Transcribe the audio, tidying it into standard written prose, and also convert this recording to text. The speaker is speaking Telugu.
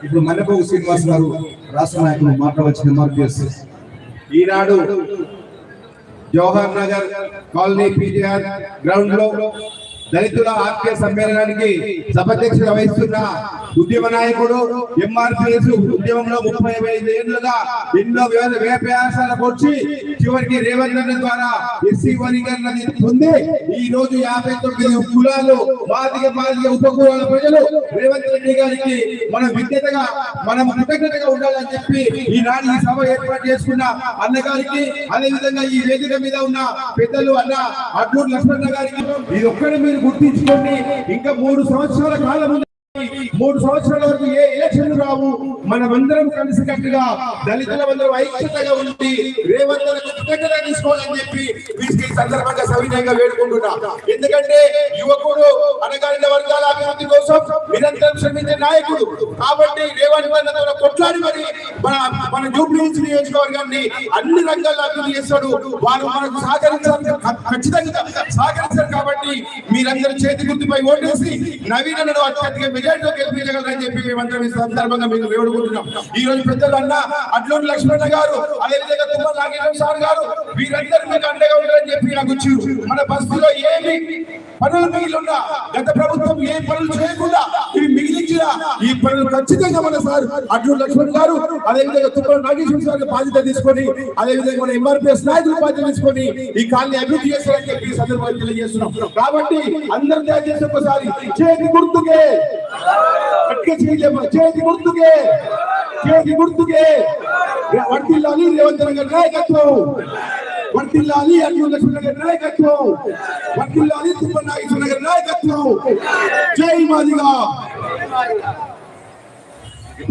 ఇప్పుడు మల్లెపూవు శ్రీనివాస్ గారు రాష్ట్ర నాయకులు మాట్లాడవలసిన ఎంఆర్పిఎస్ ఈనాడు Jawahar Nagar colony PGR ground లో దళితుల ఆత్మీయ సమ్మేళనానికి సభాధ్యక్షత వహిస్తున్న ఉద్యమ నాయకుడు ఎంఆర్పిఎస్ ఉద్యమంలో 35 ఏళ్లుగా ఎన్నో వ్యవసాయాలకు వచ్చి చివరికి రేవంత్ రెడ్డి ద్వారా ఎస్సీ వర్గీకరణ పొంది ఈ రోజు 59 కులాలు మాదిగ ఉపకులాల ప్రజలు రేవంత్ రెడ్డి గారికి మనం విజ్ఞతగా మనం కృతజ్ఞతగా ఉండాలని చెప్పి ఈనాడు ఈ సభ ఏర్పాటు చేసుకున్న అన్నగారికి అదే విధంగా ఈ వేదిక మీద ఉన్న పెద్దలు అన్న అడ్డూరు లక్ష్మణ గారికి ఇది ఒక్కడే మీరు గుర్తించుకోండి. ఇంకా 3 సంవత్సరాల కాలం 3 సంవత్సరాల వరకు ఏ ఎలక్షన్లు రావు. మనమందరం కలిసికట్టుగా దళితులందరం ఐక్యతగా ఉండి రేవంత్ కృతజ్ఞత తీసుకోవాలని చెప్పి ఈ సందర్భంగా సవినయంగా వేడుకుంటున్నా. ఎందుకంటే యువకుడు అణగారిన వర్గాల అభివృద్ధి కోసం నిరంతరం శ్రమించే నాయకుడు కాబట్టి రేవంత్ కొట్లాడి మరి మన జూబ్లీహిల్స్ నియోజకవర్గాన్ని అన్ని రంగాల్లో అభివృద్ధి చేస్తాడు. వారు మనకు సహకరించాలి, ఖచ్చితంగా సహకరిస్తారు. కాబట్టి మీరందరూ చేతి గుర్తుపై ఓటేసి నవీనను అత్యధిక మెజార్టీలో గెలిపించగలరని చెప్పి మేమందరం ఈ సందర్భంగా మేము వేడుకుంటున్నాం. ఈ రోజు పెద్దలు అన్న అడ్లూరి లక్ష్మణ గారు అదేవిధంగా తుమ్మల నాగేశ్వర సార్ గారు వీరందరూ మీకు అండగా ఉంటారని చెప్పి నాకు వచ్చి మన బస్తీలో ఏమి పనులు మిగిలిన్నా గత ప్రభుత్వం ఏ పనులు చేయకుండా ఇవి మిగిలించిన ఈ పనులు ఖచ్చితంగా మన సార్ అడ్లూరి లక్ష్మణ్ గారు అదేవిధంగా తుమ్మల నాగేశ్వర సార్ బాధ్యత తీసుకొని అదేవిధంగా మన ఎంఆర్పిఎస్ నాయకులు బాధ్యత తీసుకొని ఈ కాలనీ అభివృద్ధి చేస్తారని చెప్పి ఈ సందర్భంగా తెలియజేస్తున్నాం. కాబట్టి అందరూ దయచేసి ఒకసారి చేతి గుర్తుకే చేతి గుర్తుకే వర్తిల్లాలి రేవంత్ రెడ్డి గారి నాయకత్వం, వర్తిల్లాలి అడ్లూరి లక్ష్మణ గారి నాయకత్వం, వర్తిల్లాలి తుమ్మల నాగేశ్వర గారి నాయకత్వం. జై మాదిగా.